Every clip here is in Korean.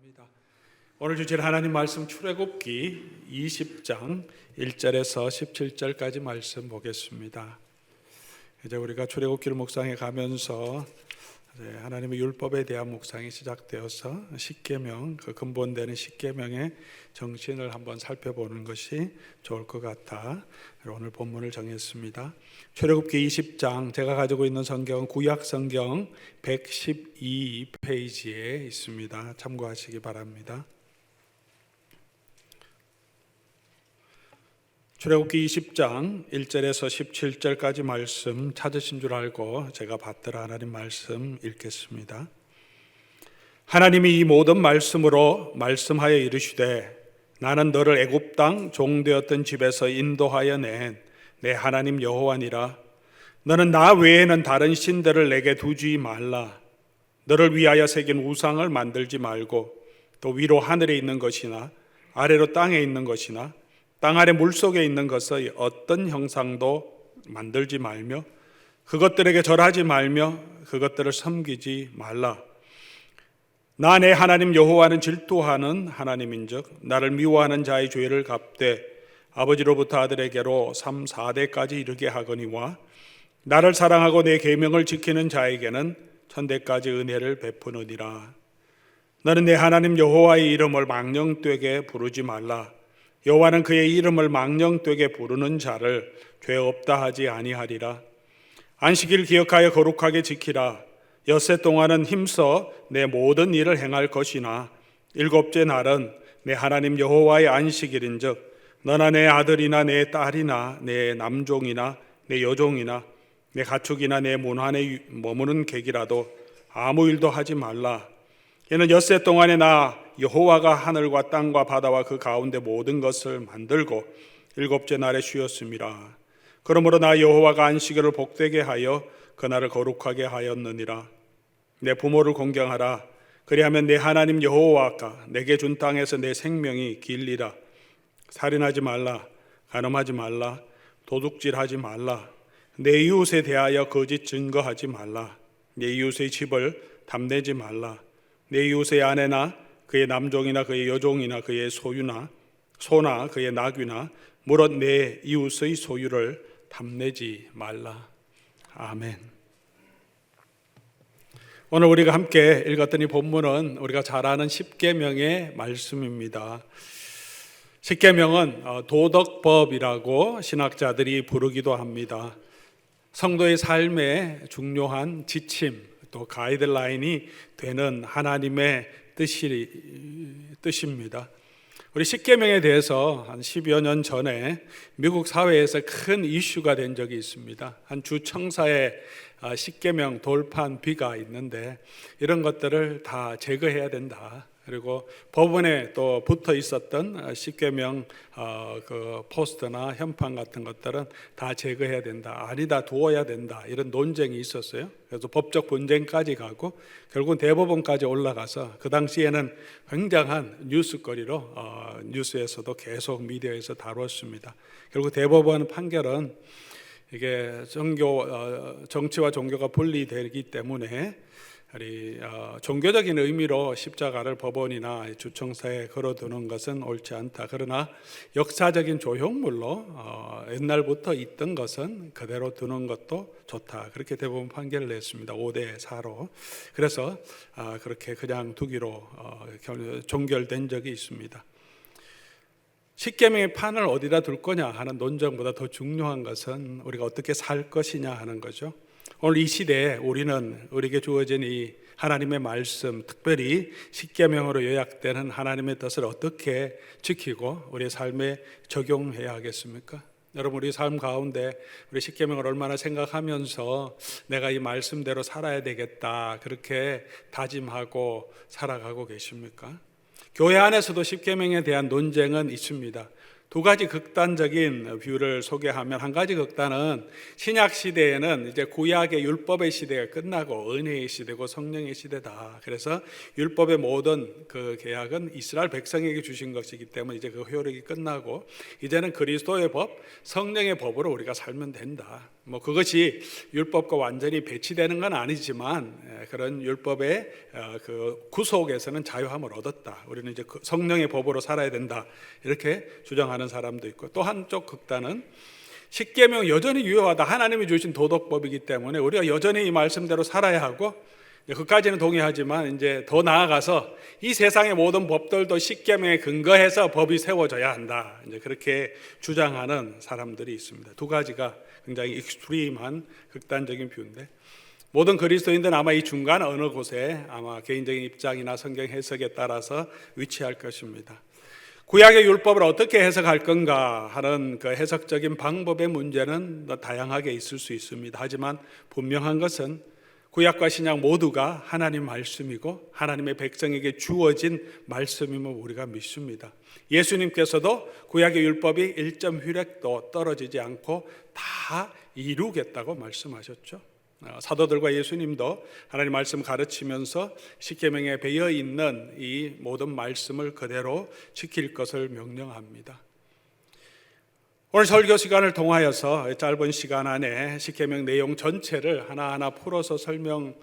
바랍니다. 오늘 주실 하나님 말씀 출애굽기 20장 1절에서 17절까지 말씀 보겠습니다. 이제 우리가 출애굽기를 묵상해 가면서 하나님의 율법에 대한 묵상이 시작되어서 십계명, 그 근본되는 십계명의 정신을 한번 살펴보는 것이 좋을 것 같아 오늘 본문을 정했습니다. 출애굽기 20장, 제가 가지고 있는 성경은 구약 성경 112페이지에 있습니다. 참고하시기 바랍니다. 출애굽기 20장 1절에서 17절까지 말씀 찾으신 줄 알고 제가 받들어 하나님 말씀 읽겠습니다. 하나님이 이 모든 말씀으로 말씀하여 이르시되 나는 너를 애굽 땅 종되었던 집에서 인도하여 낸 내 하나님 여호와니라. 너는 나 외에는 다른 신들을 내게 두지 말라. 너를 위하여 새긴 우상을 만들지 말고 또 위로 하늘에 있는 것이나 아래로 땅에 있는 것이나 땅 아래 물속에 있는 것의 어떤 형상도 만들지 말며 그것들에게 절하지 말며 그것들을 섬기지 말라. 나 내 하나님 여호와는 질투하는 하나님인즉 나를 미워하는 자의 죄를 갚되 아버지로부터 아들에게로 3, 4대까지 이르게 하거니와 나를 사랑하고 내 계명을 지키는 자에게는 천대까지 은혜를 베푸느니라. 너는 내 하나님 여호와의 이름을 망령되게 부르지 말라. 여호와는 그의 이름을 망령되게 부르는 자를 죄 없다 하지 아니하리라. 안식일 기억하여 거룩하게 지키라. 엿새 동안은 힘써 내 모든 일을 행할 것이나 일곱째 날은 내 하나님 여호와의 안식일인즉 너나 내 아들이나 내 딸이나 내 남종이나 내 여종이나 내 가축이나 내 문환에 머무는 객이라도 아무 일도 하지 말라. 이는 엿새 동안에 나 여호와가 하늘과 땅과 바다와 그 가운데 모든 것을 만들고 일곱째 날에 쉬었음이라. 그러므로 나 여호와가 안식일을 복되게 하여 그날을 거룩하게 하였느니라. 내 부모를 공경하라. 그리하면 내 하나님 여호와가 내게 준 땅에서 내 생명이 길리라. 살인하지 말라. 간음하지 말라. 도둑질하지 말라. 내 이웃에 대하여 거짓 증거하지 말라. 내 이웃의 집을 탐내지 말라. 내 이웃의 아내나 그의 남종이나 그의 여종이나 그의 소유나 소나 그의 나귀나 무릇 내 이웃의 소유를 탐내지 말라. 아멘. 오늘 우리가 함께 읽었던 이 본문은 우리가 잘 아는 십계명의 말씀입니다. 십계명은 도덕법이라고 신학자들이 부르기도 합니다. 성도의 삶에 중요한 지침 또 가이드라인이 되는 하나님의 뜻입니다. 우리 십계명에 대해서 한 10여 년 전에 미국 사회에서 큰 이슈가 된 적이 있습니다. 한 주청사에 십계명 돌판 비가 있는데 이런 것들을 다 제거해야 된다. 그리고 법원에 또 붙어 있었던 십계명 그 포스터나 현판 같은 것들은 다 제거해야 된다. 아니다, 두어야 된다. 이런 논쟁이 있었어요. 그래서 법적 분쟁까지 가고 결국은 대법원까지 올라가서 그 당시에는 굉장한 뉴스거리로 뉴스에서도 계속 미디어에서 다뤘습니다. 결국 대법원 판결은 이게 정치와 종교가 분리되기 때문에 종교적인 의미로 십자가를 법원이나 주청사에 걸어두는 것은 옳지 않다. 그러나 역사적인 조형물로 옛날부터 있던 것은 그대로 두는 것도 좋다. 그렇게 대법원 판결을 냈습니다. 5대4로. 그래서 그렇게 그냥 두기로 종결된 적이 있습니다. 십계명의 판을 어디다 둘 거냐 하는 논쟁보다 더 중요한 것은 우리가 어떻게 살 것이냐 하는 거죠. 오늘 이 시대에 우리는 우리에게 주어진 이 하나님의 말씀, 특별히 십계명으로 요약되는 하나님의 뜻을 어떻게 지키고 우리의 삶에 적용해야 하겠습니까? 여러분, 우리 삶 가운데 우리 십계명을 얼마나 생각하면서 내가 이 말씀대로 살아야 되겠다 그렇게 다짐하고 살아가고 계십니까? 교회 안에서도 십계명에 대한 논쟁은 있습니다. 두 가지 극단적인 뷰를 소개하면, 한 가지 극단은 신약 시대에는 이제 구약의 율법의 시대가 끝나고 은혜의 시대고 성령의 시대다. 그래서 율법의 모든 그 계약은 이스라엘 백성에게 주신 것이기 때문에 이제 그 효력이 끝나고 이제는 그리스도의 법, 성령의 법으로 우리가 살면 된다. 그것이 율법과 완전히 배치되는 건 아니지만 그런 율법의 그 구속에서는 자유함을 얻었다. 우리는 이제 성령의 법으로 살아야 된다. 이렇게 주장하는 사람도 있고, 또 한쪽 극단은 십계명 여전히 유효하다. 하나님이 주신 도덕법이기 때문에 우리가 여전히 이 말씀대로 살아야 하고, 그까지는 동의하지만 이제 더 나아가서 이 세상의 모든 법들도 십계명에 근거해서 법이 세워져야 한다. 이제 그렇게 주장하는 사람들이 있습니다. 두 가지가 굉장히 익스트림한 극단적인 뷰인데, 모든 그리스도인들은 아마 이 중간 어느 곳에 아마 개인적인 입장이나 성경 해석에 따라서 위치할 것입니다. 구약의 율법을 어떻게 해석할 건가 하는 그 해석적인 방법의 문제는 다양하게 있을 수 있습니다. 하지만 분명한 것은 구약과 신약 모두가 하나님 말씀이고 하나님의 백성에게 주어진 말씀임을 우리가 믿습니다. 예수님께서도 구약의 율법이 1점 떨어지지 않고 다 이루겠다고 말씀하셨죠. 사도들과 예수님도 하나님 말씀 가르치면서 십계명에 배어 있는 이 모든 말씀을 그대로 지킬 것을 명령합니다. 오늘 설교 시간을 통하여서 짧은 시간 안에 십계명 내용 전체를 하나하나 풀어서 설명할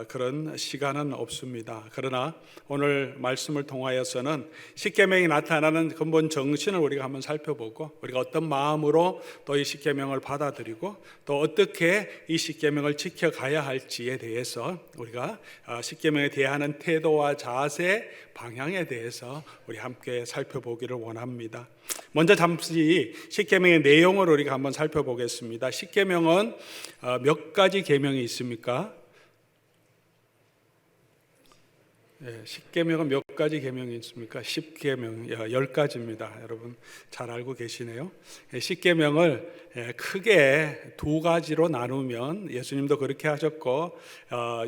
그런 시간은 없습니다. 그러나 오늘 말씀을 통하여서는 십계명이 나타나는 근본 정신을 우리가 한번 살펴보고, 우리가 어떤 마음으로 또 이 십계명을 받아들이고 또 어떻게 이 십계명을 지켜가야 할지에 대해서 우리가 십계명에 대하는 태도와 자세, 방향에 대해서 우리 함께 살펴보기를 원합니다. 먼저 잠시 십계명의 내용을 우리가 한번 살펴보겠습니다. 십계명은 몇 가지 계명이 있습니까? 십계명은 몇 가지 계명이 있습니까? 10계명, 10가지입니다. 여러분 잘 알고 계시네요. 십계명을 크게 두 가지로 나누면, 예수님도 그렇게 하셨고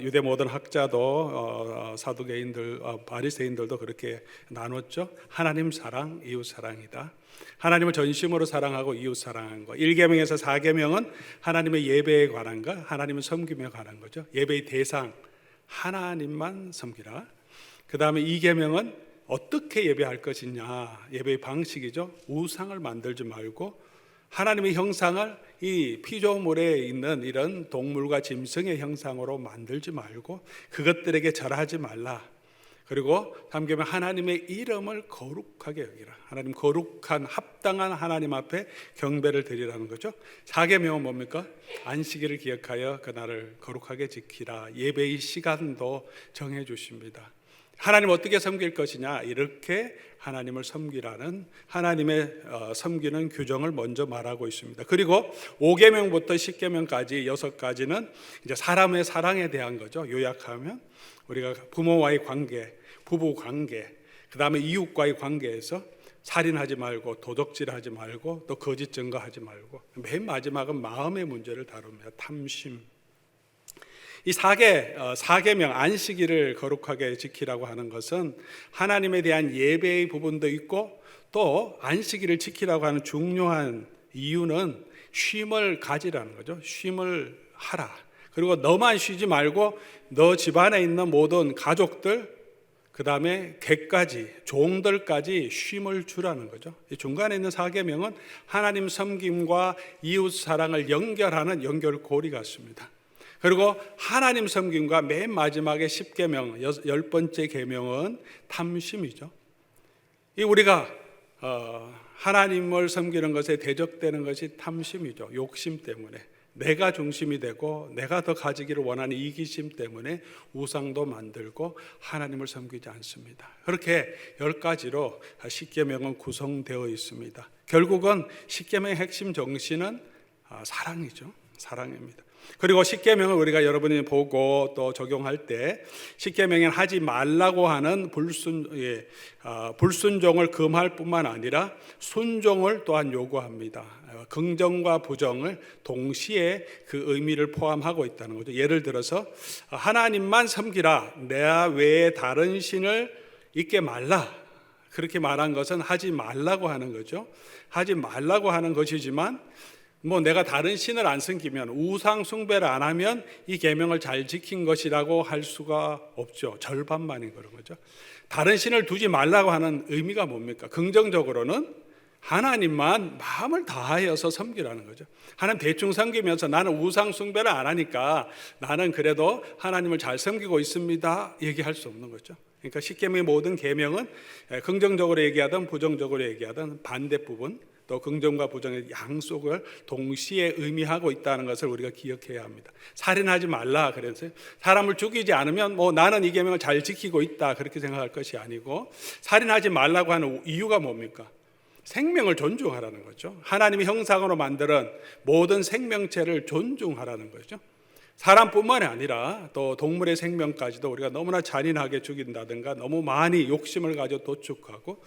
유대 모든 학자도 사두개인들, 바리새인들도 그렇게 나눴죠. 하나님 사랑, 이웃 사랑이다. 하나님을 전심으로 사랑하고 이웃 사랑하는 것. 1계명에서 4계명은 하나님의 예배에 관한 것, 하나님을 섬김에 관한 거죠. 예배의 대상 하나님만 섬기라. 그 다음에 2계명은 어떻게 예배할 것이냐, 예배의 방식이죠. 우상을 만들지 말고 하나님의 형상을 이 피조물에 있는 이런 동물과 짐승의 형상으로 만들지 말고 그것들에게 절하지 말라. 그리고 3계명 하나님의 이름을 거룩하게 여기라. 하나님 거룩한 합당한 하나님 앞에 경배를 드리라는 거죠. 4계명은 뭡니까? 안식일을 기억하여 그날을 거룩하게 지키라. 예배의 시간도 정해 주십니다. 하나님 어떻게 섬길 것이냐, 이렇게 하나님을 섬기라는 하나님의 섬기는 규정을 먼저 말하고 있습니다. 그리고 5계명부터 10계명까지 6가지는 이제 사람의 사랑에 대한 거죠. 요약하면 우리가 부모와의 관계, 부부 관계, 그 다음에 이웃과의 관계에서 살인하지 말고, 도적질하지 말고, 또 거짓 증거하지 말고, 맨 마지막은 마음의 문제를 다룹니다. 탐심. 이 4계명 안식일을 거룩하게 지키라고 하는 것은 하나님에 대한 예배의 부분도 있고, 또 안식일을 지키라고 하는 중요한 이유는 쉼을 가지라는 거죠. 쉼을 하라. 그리고 너만 쉬지 말고 너 집안에 있는 모든 가족들, 그 다음에 개까지, 종들까지 쉼을 주라는 거죠. 이 중간에 있는 4계명은 하나님 섬김과 이웃 사랑을 연결하는 연결고리 같습니다. 그리고 하나님 섬김과 맨 마지막에 10계명, 10번째 계명은 탐심이죠. 이 우리가 하나님을 섬기는 것에 대적되는 것이 탐심이죠. 욕심 때문에. 내가 중심이 되고 내가 더 가지기를 원하는 이기심 때문에 우상도 만들고 하나님을 섬기지 않습니다. 그렇게 10가지로 10계명은 구성되어 있습니다. 결국은 10계명의 핵심 정신은 사랑이죠. 사랑입니다. 그리고 10계명을 우리가 여러분이 보고 또 적용할 때 10계명에는 하지 말라고 하는 불순종을 금할 뿐만 아니라 순종을 또한 요구합니다. 긍정과 부정을 동시에 그 의미를 포함하고 있다는 거죠. 예를 들어서 하나님만 섬기라, 내 외에 다른 신을 잊게 말라. 그렇게 말한 것은 하지 말라고 하는 거죠. 하지 말라고 하는 것이지만 내가 다른 신을 안 섬기면, 우상 숭배를 안 하면 이 계명을 잘 지킨 것이라고 할 수가 없죠. 절반만인 그런 거죠. 다른 신을 두지 말라고 하는 의미가 뭡니까? 긍정적으로는 하나님만 마음을 다하여서 섬기라는 거죠. 하나님 대충 섬기면서 나는 우상 숭배를 안 하니까 나는 그래도 하나님을 잘 섬기고 있습니다 얘기할 수 없는 거죠. 그러니까 십계명의 모든 계명은 긍정적으로 얘기하든 부정적으로 얘기하든 반대 부분, 또 긍정과 부정의 양속을 동시에 의미하고 있다는 것을 우리가 기억해야 합니다. 살인하지 말라 그랬어요. 사람을 죽이지 않으면 나는 이 계명을 잘 지키고 있다 그렇게 생각할 것이 아니고, 살인하지 말라고 하는 이유가 뭡니까? 생명을 존중하라는 거죠. 하나님이 형상으로 만든 모든 생명체를 존중하라는 거죠. 사람뿐만이 아니라 또 동물의 생명까지도 우리가 너무나 잔인하게 죽인다든가 너무 많이 욕심을 가지고 도축하고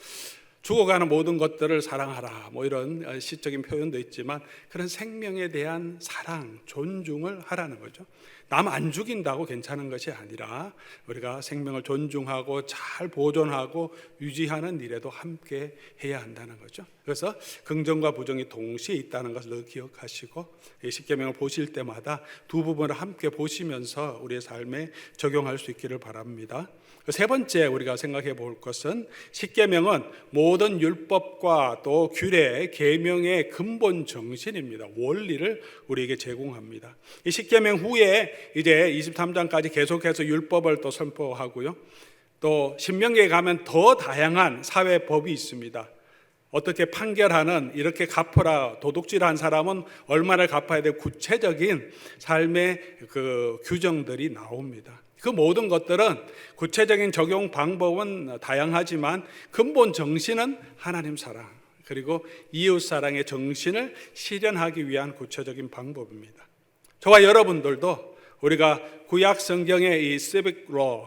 죽어가는 모든 것들을 사랑하라 이런 시적인 표현도 있지만, 그런 생명에 대한 사랑, 존중을 하라는 거죠. 남 안 죽인다고 괜찮은 것이 아니라 우리가 생명을 존중하고 잘 보존하고 유지하는 일에도 함께 해야 한다는 거죠. 그래서 긍정과 부정이 동시에 있다는 것을 늘 기억하시고, 십계명을 보실 때마다 두 부분을 함께 보시면서 우리의 삶에 적용할 수 있기를 바랍니다. 세 번째 우리가 생각해 볼 것은, 십계명은 모든 율법과 또 규례, 계명의 근본 정신입니다. 원리를 우리에게 제공합니다. 이 십계명 후에 이제 23장까지 계속해서 율법을 또 선포하고요. 또 신명기에 가면 더 다양한 사회법이 있습니다. 어떻게 판결하는, 이렇게 갚으라, 도둑질한 사람은 얼마를 갚아야 되고, 구체적인 삶의 그 규정들이 나옵니다. 그 모든 것들은 구체적인 적용 방법은 다양하지만 근본 정신은 하나님 사랑, 그리고 이웃 사랑의 정신을 실현하기 위한 구체적인 방법입니다. 저와 여러분들도 우리가 구약 성경의 이 civic law,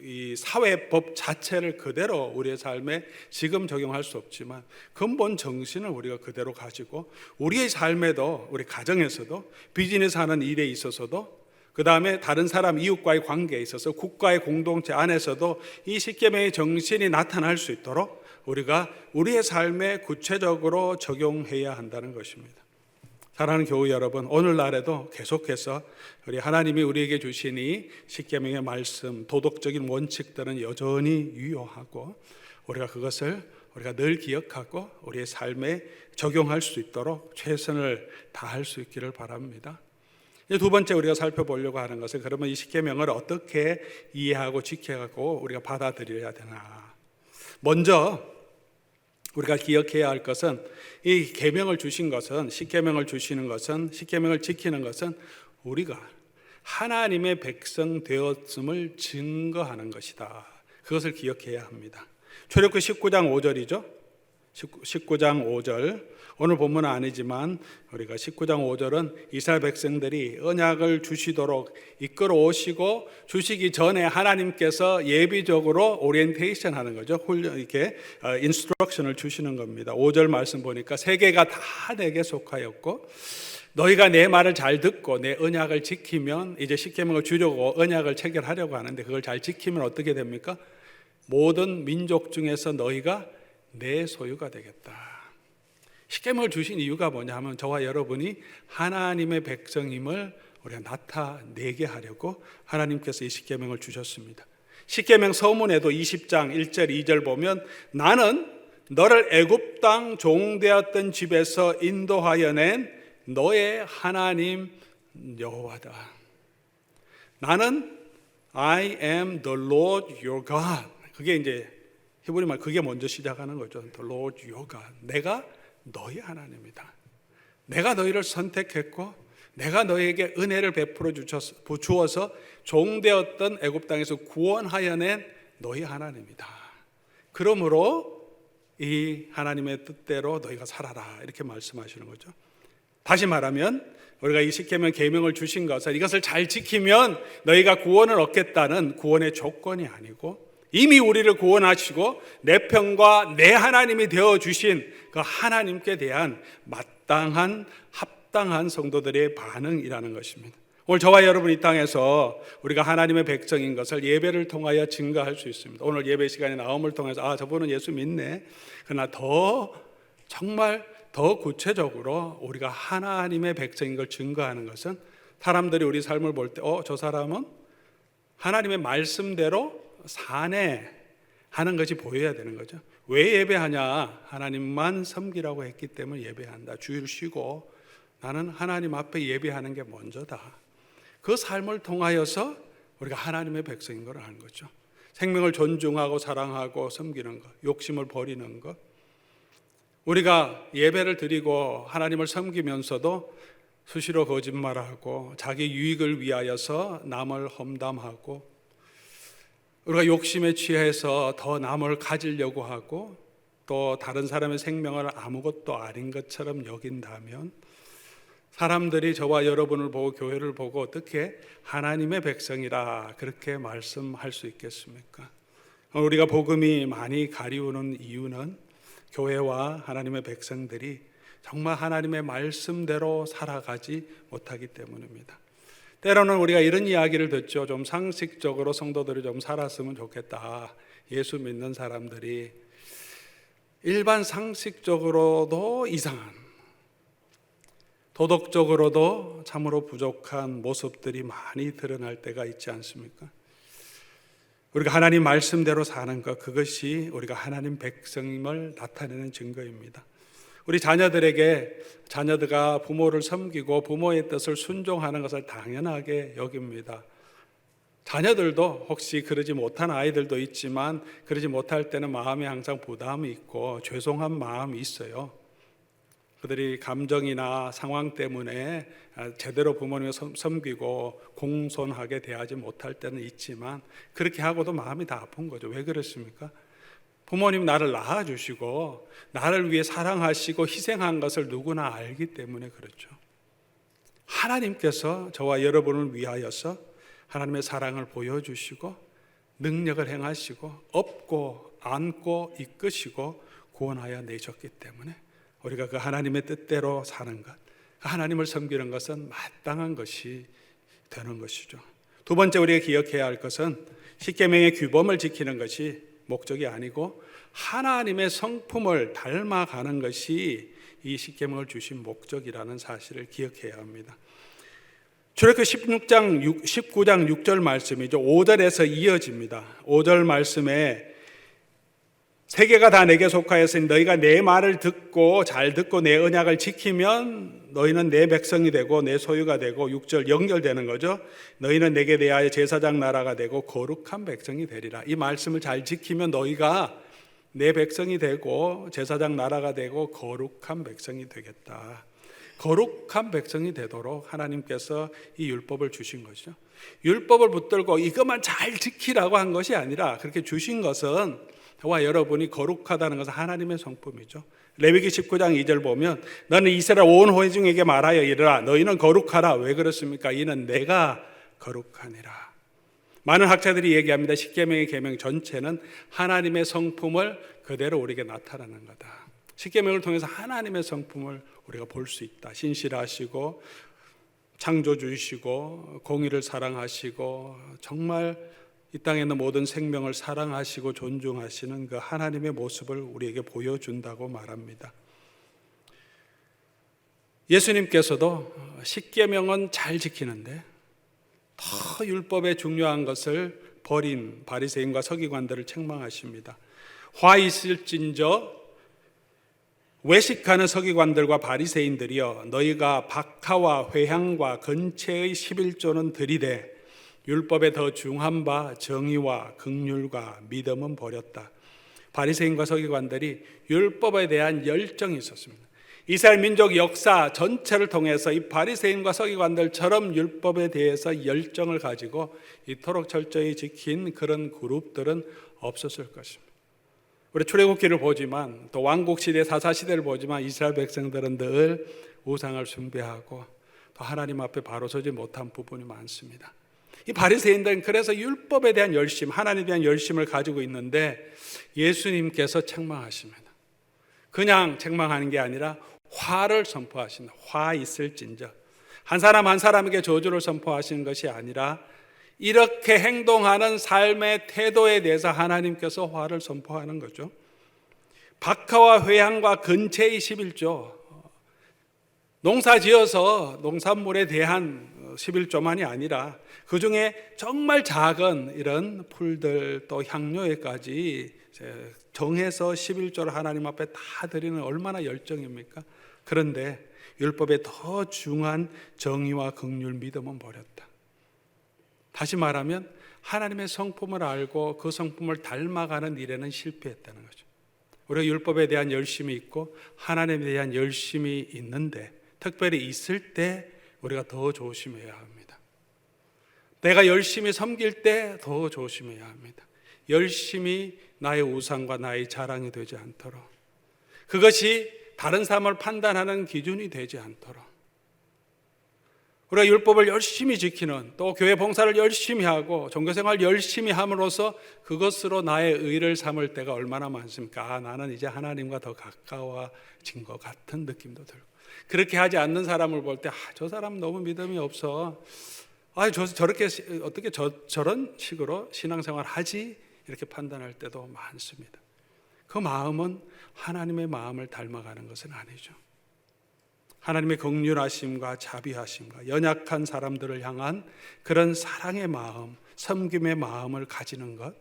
이 사회법 자체를 그대로 우리의 삶에 지금 적용할 수 없지만 근본 정신을 우리가 그대로 가지고 우리의 삶에도, 우리 가정에서도, 비즈니스 하는 일에 있어서도, 그 다음에 다른 사람, 이웃과의 관계에 있어서 국가의 공동체 안에서도 이 십계명의 정신이 나타날 수 있도록 우리가 우리의 삶에 구체적으로 적용해야 한다는 것입니다. 사랑하는 교우 여러분, 오늘날에도 계속해서 우리 하나님이 우리에게 주신 이 십계명의 말씀, 도덕적인 원칙들은 여전히 유효하고, 우리가 그것을 우리가 늘 기억하고 우리의 삶에 적용할 수 있도록 최선을 다할 수 있기를 바랍니다. 두 번째 우리가 살펴보려고 하는 것은, 그러면 이 십계명을 어떻게 이해하고 지켜가고 우리가 받아들여야 되나. 먼저 우리가 기억해야 할 것은, 이 계명을 주신 것은, 십계명을 주시는 것은, 십계명을 지키는 것은 우리가 하나님의 백성 되었음을 증거하는 것이다. 그것을 기억해야 합니다. 출애굽기 19장 5절이죠. 19장 5절. 오늘 본문은 아니지만 우리가 19장 5절은 이스라엘 백성들이 언약을 주시도록 이끌어 오시고, 주시기 전에 하나님께서 예비적으로 오리엔테이션 하는 거죠. 이렇게 인스트럭션을 주시는 겁니다. 5절 말씀 보니까 세계가 다 내게 속하였고, 너희가 내 말을 잘 듣고 내 언약을 지키면, 이제 십계명을 주려고 언약을 체결하려고 하는데 그걸 잘 지키면 어떻게 됩니까? 모든 민족 중에서 너희가 내 소유가 되겠다. 십계명을 주신 이유가 뭐냐 하면, 저와 여러분이 하나님의 백성임을 우리가 나타내게 하려고 하나님께서 이 십계명을 주셨습니다. 십계명 서문에도 20장 1절 2절 보면, 나는 너를 애굽 땅 종되었던 집에서 인도하여 낸 너의 하나님 여호와다. 나는 I am the Lord your God. 그게 이제 히브리 말, 그게 먼저 시작하는 거죠. The Lord your God. 내가 너희 하나님이다. 내가 너희를 선택했고 내가 너희에게 은혜를 베풀어 주어서 종되었던 애굽 땅에서 구원하여 낸 너희 하나님이다. 그러므로 이 하나님의 뜻대로 너희가 살아라, 이렇게 말씀하시는 거죠. 다시 말하면 우리가 이 십계명 계명을 주신 것은 이것을 잘 지키면 너희가 구원을 얻겠다는 구원의 조건이 아니고, 이미 우리를 구원하시고 내 편과 내 하나님이 되어주신 그 하나님께 대한 마땅한 합당한 성도들의 반응이라는 것입니다. 오늘 저와 여러분 이 땅에서 우리가 하나님의 백성인 것을 예배를 통하여 증거할 수 있습니다. 오늘 예배 시간에 나옴을 통해서 저분은 예수 믿네. 그러나 정말 더 구체적으로 우리가 하나님의 백성인 걸 증거하는 것은 사람들이 우리 삶을 볼 때 저 사람은 하나님의 말씀대로 사네 하는 것이 보여야 되는 거죠. 왜 예배하냐? 하나님만 섬기라고 했기 때문에 예배한다. 주일 쉬고 나는 하나님 앞에 예배하는 게 먼저다. 그 삶을 통하여서 우리가 하나님의 백성인 걸 아는 거죠. 생명을 존중하고 사랑하고 섬기는 것, 욕심을 버리는 것. 우리가 예배를 드리고 하나님을 섬기면서도 수시로 거짓말하고 자기 유익을 위하여서 남을 험담하고 우리가 욕심에 취해서 더 남을 가지려고 하고 또 다른 사람의 생명을 아무것도 아닌 것처럼 여긴다면 사람들이 저와 여러분을 보고 교회를 보고 어떻게 하나님의 백성이라 그렇게 말씀할 수 있겠습니까? 우리가 복음이 많이 가리우는 이유는 교회와 하나님의 백성들이 정말 하나님의 말씀대로 살아가지 못하기 때문입니다. 때로는 우리가 이런 이야기를 듣죠. 좀 상식적으로 성도들이 좀 살았으면 좋겠다. 예수 믿는 사람들이 일반 상식적으로도 이상한, 도덕적으로도 참으로 부족한 모습들이 많이 드러날 때가 있지 않습니까? 우리가 하나님 말씀대로 사는 것, 그것이 우리가 하나님 백성임을 나타내는 증거입니다. 우리 자녀들가 부모를 섬기고 부모의 뜻을 순종하는 것을 당연하게 여깁니다. 자녀들도 혹시 그러지 못한 아이들도 있지만 그러지 못할 때는 마음에 항상 부담이 있고 죄송한 마음이 있어요. 그들이 감정이나 상황 때문에 제대로 부모님을 섬기고 공손하게 대하지 못할 때는 있지만 그렇게 하고도 마음이 다 아픈 거죠. 왜 그렇습니까? 부모님 나를 낳아주시고 나를 위해 사랑하시고 희생한 것을 누구나 알기 때문에 그렇죠. 하나님께서 저와 여러분을 위하여서 하나님의 사랑을 보여주시고 능력을 행하시고 업고 안고 이끄시고 구원하여 내셨기 때문에 우리가 그 하나님의 뜻대로 사는 것, 하나님을 섬기는 것은 마땅한 것이 되는 것이죠. 두 번째 우리가 기억해야 할 것은 십계명의 규범을 지키는 것이 목적이 아니고 하나님의 성품을 닮아가는 것이 이 십계명을 주신 목적이라는 사실을 기억해야 합니다. 출애굽기 19장 6절 말씀이죠. 5절에서 이어집니다. 5절 말씀에 세계가 다 내게 속하였으니 너희가 내 말을 듣고 잘 듣고 내 언약을 지키면 너희는 내 백성이 되고 내 소유가 되고 6절 연결되는 거죠. 너희는 내게 대하여 제사장 나라가 되고 거룩한 백성이 되리라. 이 말씀을 잘 지키면 너희가 내 백성이 되고 제사장 나라가 되고 거룩한 백성이 되겠다. 거룩한 백성이 되도록 하나님께서 이 율법을 주신 것이죠. 율법을 붙들고 이것만 잘 지키라고 한 것이 아니라 그렇게 주신 것은 저와 여러분이 거룩하다는 것은 하나님의 성품이죠. 레위기 19장 2절 보면 너는 이스라엘 온 회중에게 말하여 이르라 너희는 거룩하라. 왜 그렇습니까? 이는 내가 거룩하니라. 많은 학자들이 얘기합니다. 십계명의 계명 전체는 하나님의 성품을 그대로 우리에게 나타나는 거다. 십계명을 통해서 하나님의 성품을 우리가 볼 수 있다. 신실하시고 창조주이시고 공의를 사랑하시고 정말 이 땅에 있는 모든 생명을 사랑하시고 존중하시는 그 하나님의 모습을 우리에게 보여준다고 말합니다. 예수님께서도 십계명은 잘 지키는데 더 율법에 중요한 것을 버린 바리새인과 서기관들을 책망하십니다. 화 있을진저 외식하는 서기관들과 바리새인들이여 너희가 박하와 회향과 건채의 11조는 들이되 율법에 더 중한 바 정의와 긍휼과 믿음은 버렸다. 바리새인과 서기관들이 율법에 대한 열정이 있었습니다. 이스라엘 민족 역사 전체를 통해서 이 바리새인과 서기관들처럼 율법에 대해서 열정을 가지고 이토록 철저히 지킨 그런 그룹들은 없었을 것입니다. 우리 출애굽기를 보지만 또 왕국시대 사사시대를 보지만 이스라엘 백성들은 늘 우상을 숭배하고 또 하나님 앞에 바로 서지 못한 부분이 많습니다. 이 바리새인들은 그래서 율법에 대한 열심, 하나님에 대한 열심을 가지고 있는데 예수님께서 책망하십니다. 그냥 책망하는 게 아니라 화를 선포하신다. 화 있을진저 한 사람 한 사람에게 저주를 선포하시는 것이 아니라 이렇게 행동하는 삶의 태도에 대해서 하나님께서 화를 선포하는 거죠. 박하와 회향과 근체의 11조, 농사 지어서 농산물에 대한 11조만이 아니라 그 중에 정말 작은 이런 풀들 또 향료에까지 정해서 11조를 하나님 앞에 다 드리는 얼마나 열정입니까? 그런데 율법에 더 중한 정의와 긍휼, 믿음은 버렸다. 다시 말하면 하나님의 성품을 알고 그 성품을 닮아가는 일에는 실패했다는 거죠. 우리가 율법에 대한 열심이 있고 하나님에 대한 열심이 있는데 특별히 있을 때 우리가 더 조심해야 합니다. 내가 열심히 섬길 때 더 조심해야 합니다. 열심히 나의 우상과 나의 자랑이 되지 않도록, 그것이 다른 사람을 판단하는 기준이 되지 않도록, 우리가 율법을 열심히 지키는, 또 교회 봉사를 열심히 하고 종교생활 열심히 함으로써 그것으로 나의 의를 삼을 때가 얼마나 많습니까? 나는 이제 하나님과 더 가까워진 것 같은 느낌도 들고, 그렇게 하지 않는 사람을 볼 때 저 사람 너무 믿음이 없어, 저렇게 어떻게 저런 식으로 신앙생활 하지? 이렇게 판단할 때도 많습니다. 그 마음은 하나님의 마음을 닮아가는 것은 아니죠. 하나님의 긍휼하심과 자비하심과 연약한 사람들을 향한 그런 사랑의 마음, 섬김의 마음을 가지는 것,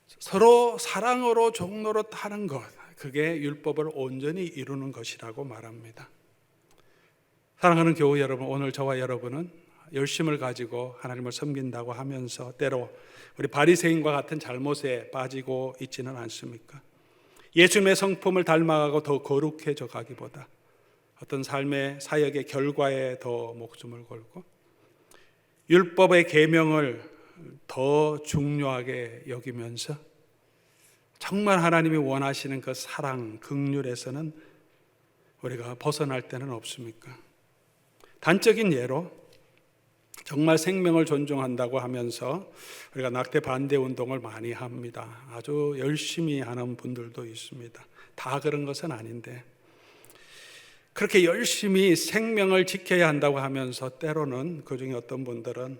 서로 사랑으로 종로로 타는 것, 그게 율법을 온전히 이루는 것이라고 말합니다. 사랑하는 교회 여러분, 오늘 저와 여러분은 열심을 가지고 하나님을 섬긴다고 하면서 때로 우리 바리새인과 같은 잘못에 빠지고 있지는 않습니까? 예수님의 성품을 닮아가고 더 거룩해져 가기보다 어떤 삶의 사역의 결과에 더 목숨을 걸고 율법의 계명을 더 중요하게 여기면서 정말 하나님이 원하시는 그 사랑, 긍휼에서는 우리가 벗어날 때는 없습니까? 단적인 예로 정말 생명을 존중한다고 하면서 우리가 낙태 반대 운동을 많이 합니다. 아주 열심히 하는 분들도 있습니다. 다 그런 것은 아닌데 그렇게 열심히 생명을 지켜야 한다고 하면서 때로는 그중에 어떤 분들은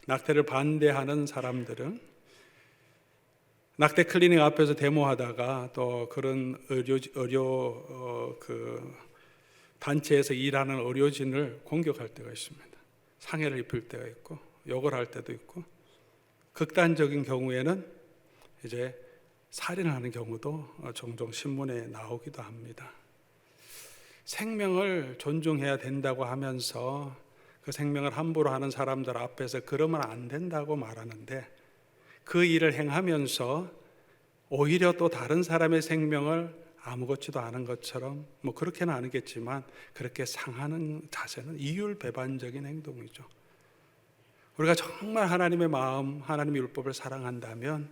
낙태를 반대하는 사람들은 낙태 클리닉 앞에서 데모하다가 또 그런 의료 단체에서 일하는 의료진을 공격할 때가 있습니다. 상해를 입힐 때가 있고 욕을 할 때도 있고 극단적인 경우에는 이제 살인을 하는 경우도 종종 신문에 나오기도 합니다. 생명을 존중해야 된다고 하면서 그 생명을 함부로 하는 사람들 앞에서 그러면 안 된다고 말하는데 그 일을 행하면서 오히려 또 다른 사람의 생명을 아무것지도 않은 것처럼 그렇게는 아니겠지만 그렇게 상하는 자세는 이율배반적인 행동이죠. 우리가 정말 하나님의 마음, 하나님의 율법을 사랑한다면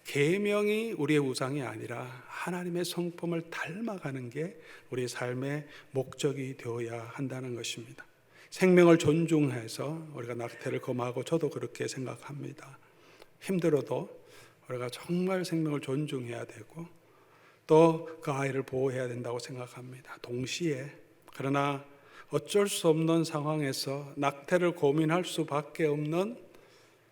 계명이 우리의 우상이 아니라 하나님의 성품을 닮아가는 게 우리의 삶의 목적이 되어야 한다는 것입니다. 생명을 존중해서 우리가 낙태를 금하고 저도 그렇게 생각합니다. 힘들어도 우리가 정말 생명을 존중해야 되고 또 그 아이를 보호해야 된다고 생각합니다. 동시에 그러나 어쩔 수 없는 상황에서 낙태를 고민할 수밖에 없는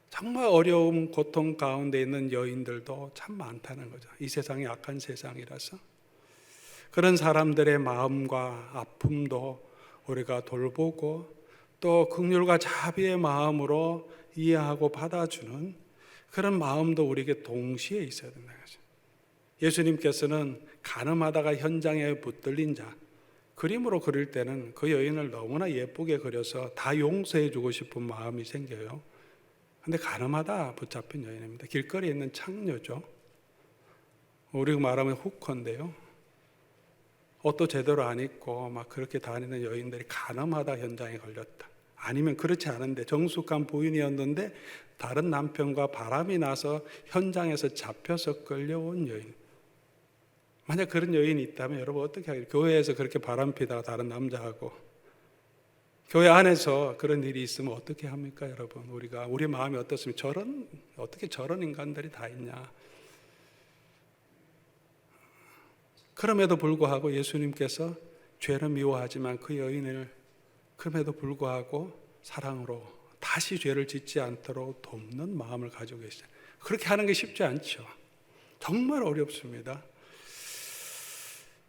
정말 어려움, 고통 가운데 있는 여인들도 참 많다는 거죠. 이 세상이 악한 세상이라서 그런 사람들의 마음과 아픔도 우리가 돌보고 또 긍휼과 자비의 마음으로 이해하고 받아주는 그런 마음도 우리에게 동시에 있어야 된다는 거죠. 예수님께서는 가늠하다가 현장에 붙들린 자, 그림으로 그릴 때는 그 여인을 너무나 예쁘게 그려서 다 용서해 주고 싶은 마음이 생겨요. 근데 가늠하다 붙잡힌 여인입니다. 길거리에 있는 창녀죠. 우리가 말하면 후커인데요. 옷도 제대로 안 입고 막 그렇게 다니는 여인들이 가늠하다 현장에 걸렸다. 아니면 그렇지 않은데 정숙한 부인이었는데 다른 남편과 바람이 나서 현장에서 잡혀서 끌려온 여인. 만약 그런 여인이 있다면 여러분 어떻게 하겠어요? 교회에서 그렇게 바람피다가 다른 남자하고 교회 안에서 그런 일이 있으면 어떻게 합니까, 여러분? 우리 마음이 어떻습니까? 어떻게 저런 인간들이 다 있냐? 그럼에도 불구하고 예수님께서 죄를 미워하지만 그 여인을 그럼에도 불구하고 사랑으로 다시 죄를 짓지 않도록 돕는 마음을 가지고 계시죠. 그렇게 하는 게 쉽지 않죠. 정말 어렵습니다.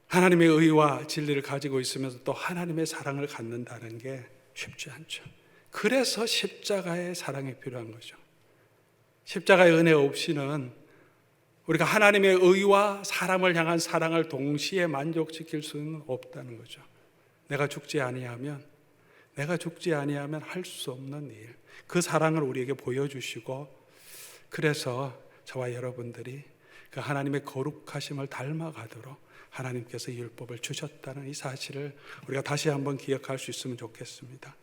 하나님의 의와 진리를 가지고 있으면서 또 하나님의 사랑을 갖는다는 게 쉽지 않죠. 그래서 십자가의 사랑이 필요한 거죠. 십자가의 은혜 없이는 우리가 하나님의 의와 사람을 향한 사랑을 동시에 만족시킬 수는 없다는 거죠. 내가 죽지 아니하면 할 수 없는 일, 그 사랑을 우리에게 보여주시고, 그래서 저와 여러분들이 그 하나님의 거룩하심을 닮아가도록 하나님께서 이 율법을 주셨다는 이 사실을 우리가 다시 한번 기억할 수 있으면 좋겠습니다.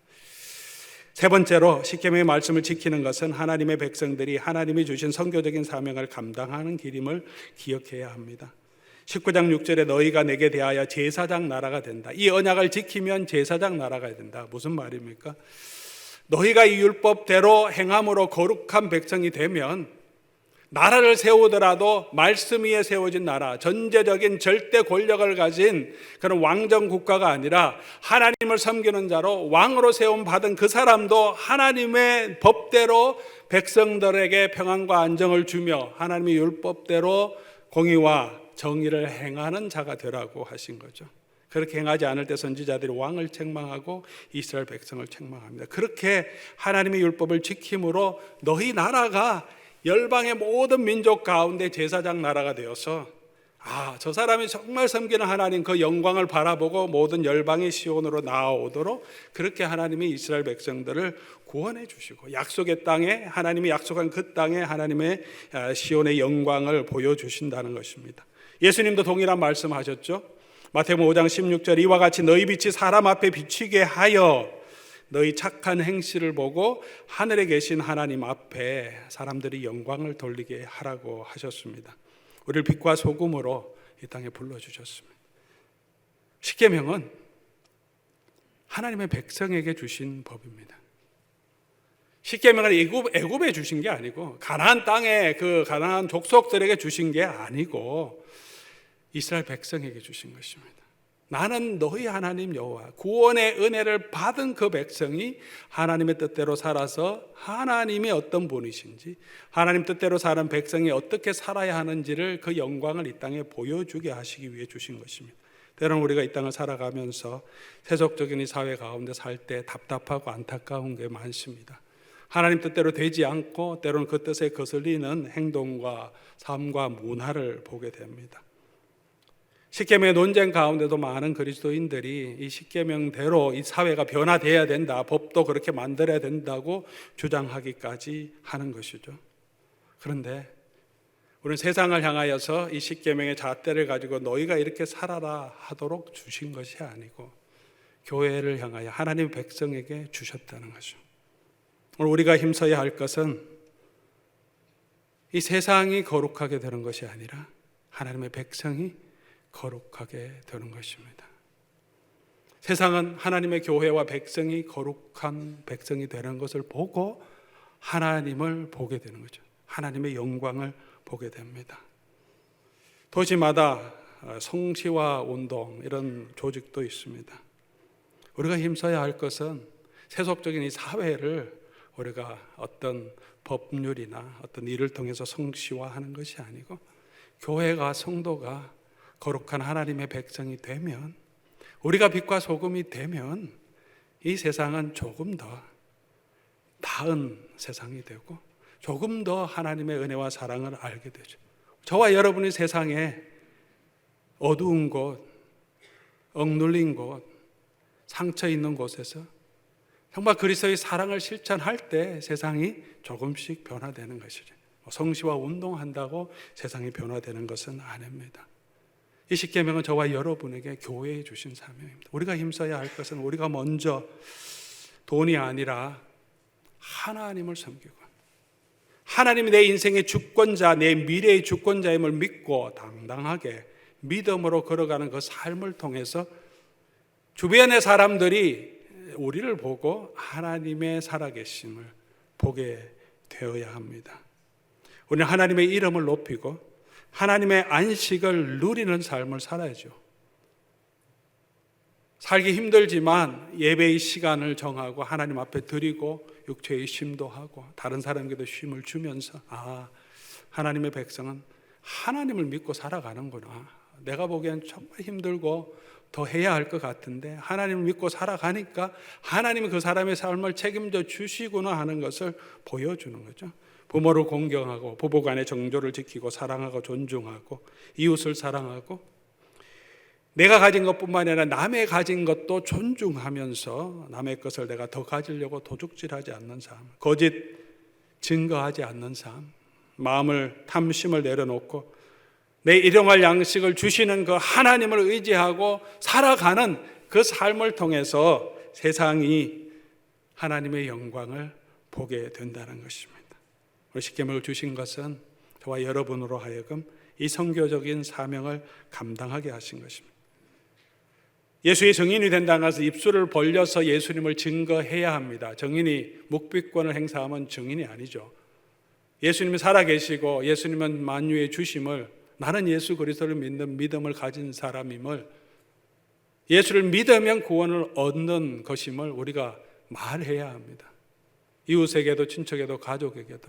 세 번째로 십계명의 말씀을 지키는 것은 하나님의 백성들이 하나님이 주신 선교적인 사명을 감당하는 길임을 기억해야 합니다. 19장 6절에 너희가 내게 대하여 제사장 나라가 된다. 이 언약을 지키면 제사장 나라가 된다. 무슨 말입니까? 너희가 이 율법대로 행함으로 거룩한 백성이 되면 나라를 세우더라도 말씀 위에 세워진 나라, 전제적인 절대 권력을 가진 그런 왕정 국가가 아니라 하나님을 섬기는 자로 왕으로 세움 받은 그 사람도 하나님의 법대로 백성들에게 평안과 안정을 주며 하나님의 율법대로 공의와 정의를 행하는 자가 되라고 하신 거죠. 그렇게 행하지 않을 때 선지자들이 왕을 책망하고 이스라엘 백성을 책망합니다. 그렇게 하나님의 율법을 지킴으로 너희 나라가 열방의 모든 민족 가운데 제사장 나라가 되어서 저 사람이 정말 섬기는 하나님 그 영광을 바라보고 모든 열방의 시온으로 나아오도록 그렇게 하나님이 이스라엘 백성들을 구원해 주시고 약속의 땅에 하나님이 약속한 그 땅에 하나님의 시온의 영광을 보여주신다는 것입니다. 예수님도 동일한 말씀하셨죠. 마태복음 5장 16절 이와 같이 너희 빛이 사람 앞에 비치게 하여 너희 착한 행실을 보고 하늘에 계신 하나님 앞에 사람들이 영광을 돌리게 하라고 하셨습니다. 우리를 빛과 소금으로 이 땅에 불러주셨습니다. 십계명은 하나님의 백성에게 주신 법입니다. 십계명을 애굽에 주신 게 아니고 가나안 땅에 그 가나안 족속들에게 주신 게 아니고 이스라엘 백성에게 주신 것입니다. 나는 너희 하나님 여호와 구원의 은혜를 받은 그 백성이 하나님의 뜻대로 살아서 하나님이 어떤 분이신지 하나님 뜻대로 사는 백성이 어떻게 살아야 하는지를 그 영광을 이 땅에 보여주게 하시기 위해 주신 것입니다. 때로는 우리가 이 땅을 살아가면서 세속적인 이 사회 가운데 살 때 답답하고 안타까운 게 많습니다. 하나님 뜻대로 되지 않고 때로는 그 뜻에 거슬리는 행동과 삶과 문화를 보게 됩니다. 십계명의 논쟁 가운데도 많은 그리스도인들이 이 십계명대로 이 사회가 변화되어야 된다, 법도 그렇게 만들어야 된다고 주장하기까지 하는 것이죠. 그런데 우리는 세상을 향하여서 이 십계명의 잣대를 가지고 너희가 이렇게 살아라 하도록 주신 것이 아니고 교회를 향하여 하나님의 백성에게 주셨다는 거죠. 오늘 우리가 힘써야 할 것은 이 세상이 거룩하게 되는 것이 아니라 하나님의 백성이 거룩하게 되는 것입니다. 세상은 하나님의 교회와 백성이 거룩한 백성이 되는 것을 보고 하나님을 보게 되는 거죠. 하나님의 영광을 보게 됩니다. 도시마다 성시화 운동 이런 조직도 있습니다. 우리가 힘써야 할 것은 세속적인 이 사회를 우리가 어떤 법률이나 어떤 일을 통해서 성시화하는 것이 아니고 교회가 성도가 거룩한 하나님의 백성이 되면 우리가 빛과 소금이 되면 이 세상은 조금 더 나은 세상이 되고 조금 더 하나님의 은혜와 사랑을 알게 되죠. 저와 여러분이 세상에 어두운 곳, 억눌린 곳, 상처 있는 곳에서 정말 그리스도의 사랑을 실천할 때 세상이 조금씩 변화되는 것이죠. 성시와 운동한다고 세상이 변화되는 것은 아닙니다. 이 십계명은 저와 여러분에게 교회에 주신 사명입니다. 우리가 힘써야 할 것은 우리가 먼저 돈이 아니라 하나님을 섬기고 하나님이 내 인생의 주권자, 내 미래의 주권자임을 믿고 당당하게 믿음으로 걸어가는 그 삶을 통해서 주변의 사람들이 우리를 보고 하나님의 살아계심을 보게 되어야 합니다. 우리는 하나님의 이름을 높이고 하나님의 안식을 누리는 삶을 살아야죠. 살기 힘들지만 예배의 시간을 정하고 하나님 앞에 드리고 육체의 쉼도 하고 다른 사람에게도 쉼을 주면서 하나님의 백성은 하나님을 믿고 살아가는구나. 내가 보기엔 정말 힘들고 더 해야 할 것 같은데 하나님을 믿고 살아가니까 하나님이 그 사람의 삶을 책임져 주시구나 하는 것을 보여주는 거죠. 부모를 공경하고 부부간의 정조를 지키고 사랑하고 존중하고 이웃을 사랑하고 내가 가진 것뿐만 아니라 남의 가진 것도 존중하면서 남의 것을 내가 더 가지려고 도둑질하지 않는 삶, 거짓 증거하지 않는 삶, 마음을 탐심을 내려놓고 내 일용할 양식을 주시는 그 하나님을 의지하고 살아가는 그 삶을 통해서 세상이 하나님의 영광을 보게 된다는 것입니다. 우리 십계명을 주신 것은 저와 여러분으로 하여금 이 선교적인 사명을 감당하게 하신 것입니다. 예수의 증인이 된다는 것은 입술을 벌려서 예수님을 증거해야 합니다. 증인이 묵비권을 행사하면 증인이 아니죠. 예수님이 살아계시고 예수님은 만유의 주심을, 나는 예수 그리스도를 믿는 믿음을 가진 사람임을, 예수를 믿으면 구원을 얻는 것임을 우리가 말해야 합니다. 이웃에게도 친척에게도 가족에게도.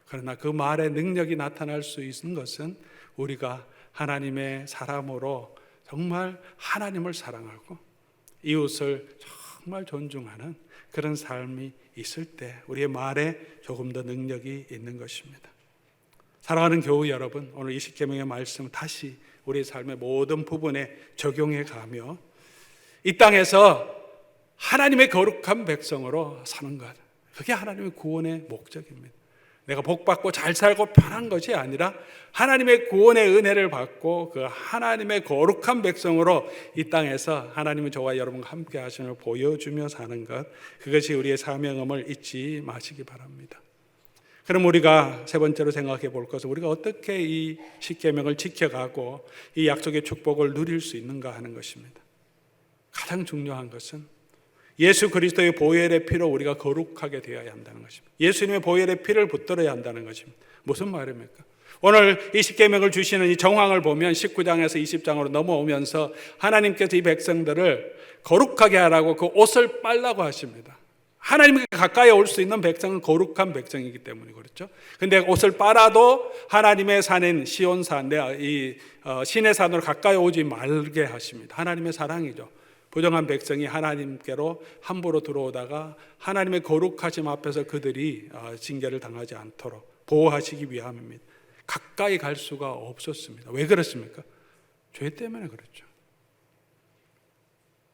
그러나 그 말의 능력이 나타날 수 있는 것은 우리가 하나님의 사람으로 정말 하나님을 사랑하고 이웃을 정말 존중하는 그런 삶이 있을 때 우리의 말에 조금 더 능력이 있는 것입니다. 사랑하는 교우 여러분, 오늘 이 십계명의 말씀 다시 우리의 삶의 모든 부분에 적용해 가며 이 땅에서 하나님의 거룩한 백성으로 사는 것, 그게 하나님의 구원의 목적입니다. 내가 복받고 잘 살고 편한 것이 아니라 하나님의 구원의 은혜를 받고 그 하나님의 거룩한 백성으로 이 땅에서 하나님은 저와 여러분과 함께 하심을 보여주며 사는 것, 그것이 우리의 사명임을 잊지 마시기 바랍니다. 그럼 우리가 세 번째로 생각해 볼 것은 우리가 어떻게 이 십계명을 지켜가고 이 약속의 축복을 누릴 수 있는가 하는 것입니다. 가장 중요한 것은 예수 그리스도의 보혈의 피로 우리가 거룩하게 되어야 한다는 것입니다. 예수님의 보혈의 피를 붙들어야 한다는 것입니다. 무슨 말입니까? 오늘 이 십계명을 주시는 이 정황을 보면 19장에서 20장으로 넘어오면서 하나님께서 이 백성들을 거룩하게 하라고 그 옷을 빨라고 하십니다. 하나님께 가까이 올 수 있는 백성은 거룩한 백성이기 때문에 그렇죠. 근데 옷을 빨아도 하나님의 산인 시온산, 이 신의 산으로 가까이 오지 말게 하십니다. 하나님의 사랑이죠. 부정한 백성이 하나님께로 함부로 들어오다가 하나님의 거룩하심 앞에서 그들이 징계를 당하지 않도록 보호하시기 위함입니다. 가까이 갈 수가 없었습니다. 왜 그렇습니까? 죄 때문에 그렇죠.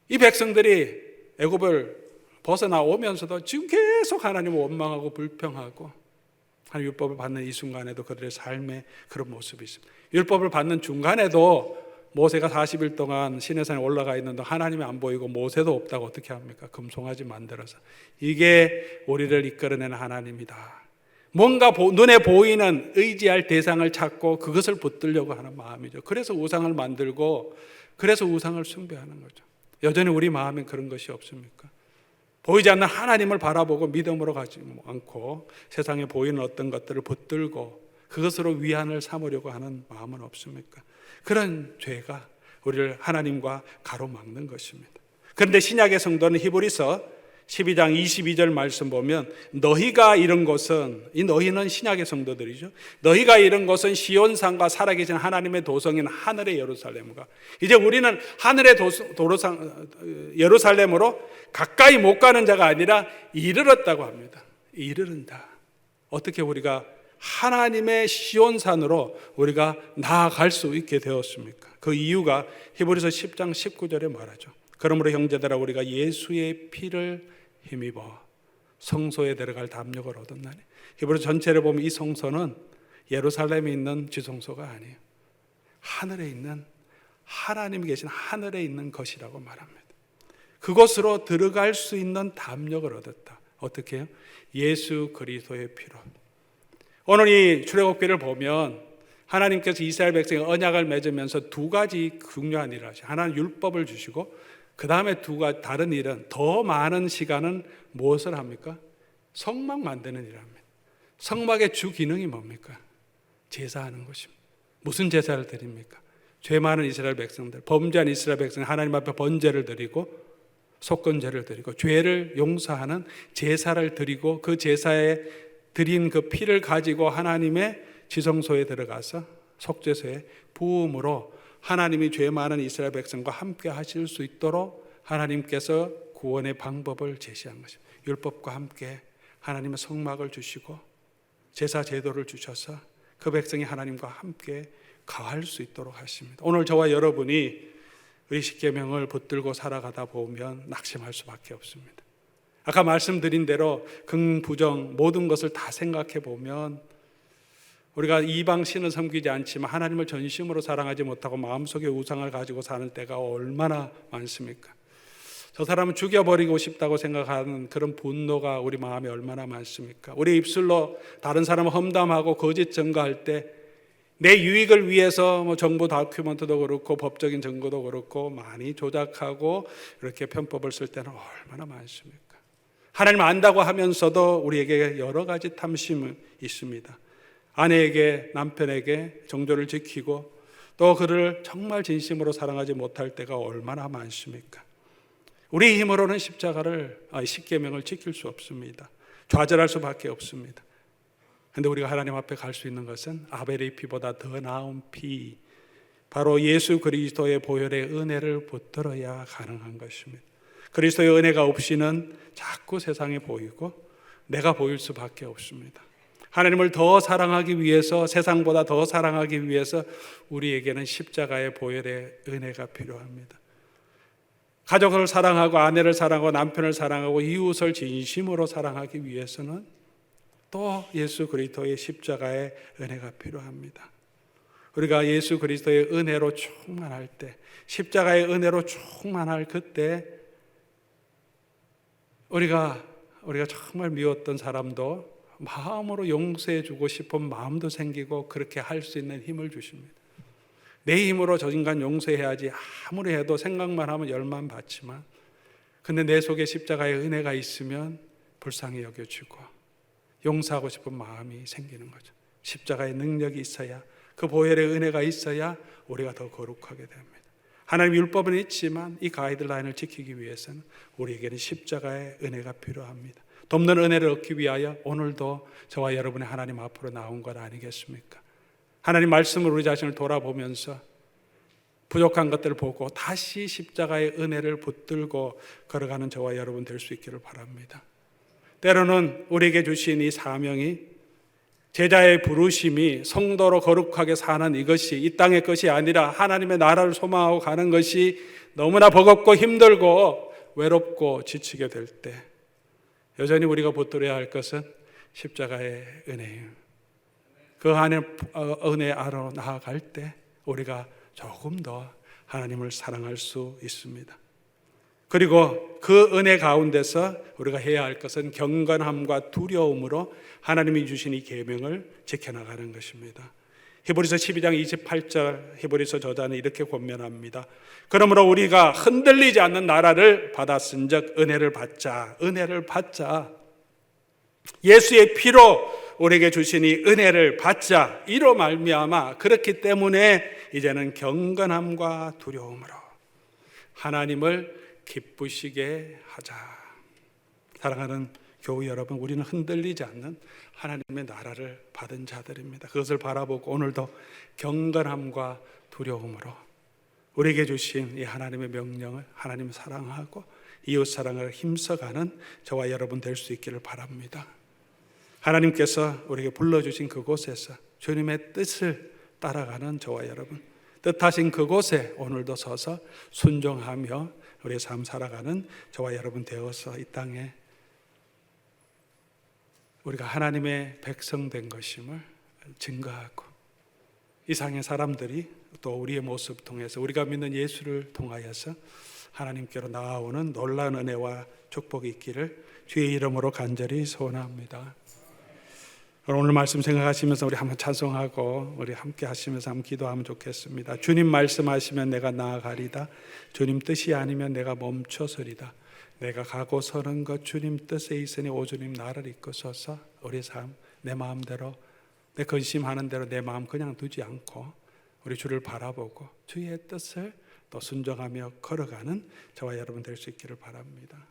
이 백성들이 애굽을 벗어나오면서도 지금 계속 하나님을 원망하고 불평하고 하나님 율법을 받는 이 순간에도 그들의 삶에 그런 모습이 있습니다. 율법을 받는 중간에도 모세가 40일 동안 시내산에 올라가 있는데 하나님이 안 보이고 모세도 없다고 어떻게 합니까? 금송아지 만들어서. 이게 우리를 이끌어내는 하나님이다. 뭔가 눈에 보이는 의지할 대상을 찾고 그것을 붙들려고 하는 마음이죠. 그래서 우상을 만들고 그래서 우상을 숭배하는 거죠. 여전히 우리 마음엔 그런 것이 없습니까? 보이지 않는 하나님을 바라보고 믿음으로 가지 않고 세상에 보이는 어떤 것들을 붙들고 그것으로 위안을 삼으려고 하는 마음은 없습니까? 그런 죄가 우리를 하나님과 가로막는 것입니다. 그런데 신약의 성도는 히브리서 12장 22절 말씀 보면 너희가 이런 것은, 이 너희는 신약의 성도들이죠. 너희가 이런 것은 시온산과 살아계신 하나님의 도성인 하늘의 예루살렘과, 이제 우리는 하늘의 예루살렘으로 가까이 못 가는 자가 아니라 이르렀다고 합니다. 이르른다. 어떻게 우리가 하나님의 시온산으로 우리가 나아갈 수 있게 되었습니까? 그 이유가 히브리서 10장 19절에 말하죠. 그러므로 형제들아 우리가 예수의 피를 힘입어 성소에 들어갈 담력을 얻었나니. 히브리서 전체를 보면 이 성소는 예루살렘에 있는 지성소가 아니에요. 하늘에 있는, 하나님이 계신 하늘에 있는 것이라고 말합니다. 그곳으로 들어갈 수 있는 담력을 얻었다. 어떻게 해요? 예수 그리스도의 피로. 오늘 이 출애굽기를 보면 하나님께서 이스라엘 백성의 언약을 맺으면서 두 가지 중요한 일을 하시죠. 하나는 율법을 주시고 그 다음에 두 가지 다른 일은, 더 많은 시간은 무엇을 합니까? 성막 만드는 일을 합니다. 성막의 주 기능이 뭡니까? 제사하는 것입니다. 무슨 제사를 드립니까? 죄 많은 이스라엘 백성들, 범죄한 이스라엘 백성이 하나님 앞에 번제를 드리고 속건제를 드리고 죄를 용서하는 제사를 드리고 그 제사에 드린 그 피를 가지고 하나님의 지성소에 들어가서 속죄소에 부음으로 하나님이 죄 많은 이스라엘 백성과 함께 하실 수 있도록 하나님께서 구원의 방법을 제시한 것입니다. 율법과 함께 하나님의 성막을 주시고 제사 제도를 주셔서 그 백성이 하나님과 함께 거할 수 있도록 하십니다. 오늘 저와 여러분이 우리 십계명을 붙들고 살아가다 보면 낙심할 수밖에 없습니다. 아까 말씀드린 대로 긍부정 모든 것을 다 생각해 보면 우리가 이방 신을 섬기지 않지만 하나님을 전심으로 사랑하지 못하고 마음속에 우상을 가지고 사는 때가 얼마나 많습니까? 저 사람은 죽여버리고 싶다고 생각하는 그런 분노가 우리 마음에 얼마나 많습니까? 우리 입술로 다른 사람을 험담하고 거짓 증거할 때 내 유익을 위해서 정보 다큐멘트도 그렇고 법적인 증거도 그렇고 많이 조작하고 이렇게 편법을 쓸 때는 얼마나 많습니까? 하나님 안다고 하면서도 우리에게 여러 가지 탐심은 있습니다. 아내에게 남편에게 정조를 지키고 또 그를 정말 진심으로 사랑하지 못할 때가 얼마나 많습니까? 우리 힘으로는 십계명을 지킬 수 없습니다. 좌절할 수밖에 없습니다. 그런데 우리가 하나님 앞에 갈 수 있는 것은 아벨의 피보다 더 나은 피, 바로 예수 그리스도의 보혈의 은혜를 붙들어야 가능한 것입니다. 그리스도의 은혜가 없이는 자꾸 세상에 보이고 내가 보일 수밖에 없습니다. 하나님을 더 사랑하기 위해서, 세상보다 더 사랑하기 위해서 우리에게는 십자가의 보혈의 은혜가 필요합니다. 가족을 사랑하고 아내를 사랑하고 남편을 사랑하고 이웃을 진심으로 사랑하기 위해서는 또 예수 그리스도의 십자가의 은혜가 필요합니다. 우리가 예수 그리스도의 은혜로 충만할 때, 십자가의 은혜로 충만할 그때 우리가 정말 미웠던 사람도 마음으로 용서해 주고 싶은 마음도 생기고 그렇게 할 수 있는 힘을 주십니다. 내 힘으로 저 인간 용서해야지 아무리 해도 생각만 하면 열만 받지만, 근데 내 속에 십자가의 은혜가 있으면 불쌍히 여겨주고 용서하고 싶은 마음이 생기는 거죠. 십자가의 능력이 있어야, 그 보혈의 은혜가 있어야 우리가 더 거룩하게 됩니다. 하나님 율법은 있지만 이 가이드라인을 지키기 위해서는 우리에게는 십자가의 은혜가 필요합니다. 돕는 은혜를 얻기 위하여 오늘도 저와 여러분이 하나님 앞으로 나온 것 아니겠습니까? 하나님 말씀을 우리 자신을 돌아보면서 부족한 것들을 보고 다시 십자가의 은혜를 붙들고 걸어가는 저와 여러분 될 수 있기를 바랍니다. 때로는 우리에게 주신 이 사명이, 제자의 부르심이 성도로 거룩하게 사는 이것이 이 땅의 것이 아니라 하나님의 나라를 소망하고 가는 것이 너무나 버겁고 힘들고 외롭고 지치게 될 때 여전히 우리가 붙들어야 할 것은 십자가의 은혜예요. 그 안에 은혜 아래로 나아갈 때 우리가 조금 더 하나님을 사랑할 수 있습니다. 그리고 그 은혜 가운데서 우리가 해야 할 것은 경건함과 두려움으로 하나님이 주신 이 계명을 지켜나가는 것입니다. 히브리서 12장 28절 히브리서 저자는 이렇게 권면합니다. 그러므로 우리가 흔들리지 않는 나라를 받았은즉 은혜를 받자. 예수의 피로 우리에게 주신 이 은혜를 받자. 이로 말미암아 그렇기 때문에 이제는 경건함과 두려움으로 하나님을 기쁘시게 하자. 사랑하는 교우 여러분, 우리는 흔들리지 않는 하나님의 나라를 받은 자들입니다. 그것을 바라보고 오늘도 경건함과 두려움으로 우리에게 주신 이 하나님의 명령을 하나님 사랑하고 이웃 사랑을 힘써가는 저와 여러분 될 수 있기를 바랍니다. 하나님께서 우리에게 불러주신 그곳에서 주님의 뜻을 따라가는 저와 여러분, 뜻하신 그곳에 오늘도 서서 순종하며 우리의 삶 살아가는 저와 여러분 되어서 이 땅에 우리가 하나님의 백성 된 것임을 증거하고 이상의 사람들이 또 우리의 모습 통해서 우리가 믿는 예수를 통하여서 하나님께로 나아오는 놀라운 은혜와 축복이 있기를 주의 이름으로 간절히 소원합니다. 오늘 말씀 생각하시면서 우리 한번 찬송하고 우리 함께 하시면서 한번 기도하면 좋겠습니다. 주님 말씀하시면 내가 나아가리다. 주님 뜻이 아니면 내가 멈춰서리다. 내가 가고 서는 것 주님 뜻에 있으니 오 주님 나를 이끄소서. 우리 삶 내 마음대로 내 근심하는 대로 내 마음 그냥 두지 않고 우리 주를 바라보고 주의 뜻을 또 순종하며 걸어가는 저와 여러분 될 수 있기를 바랍니다.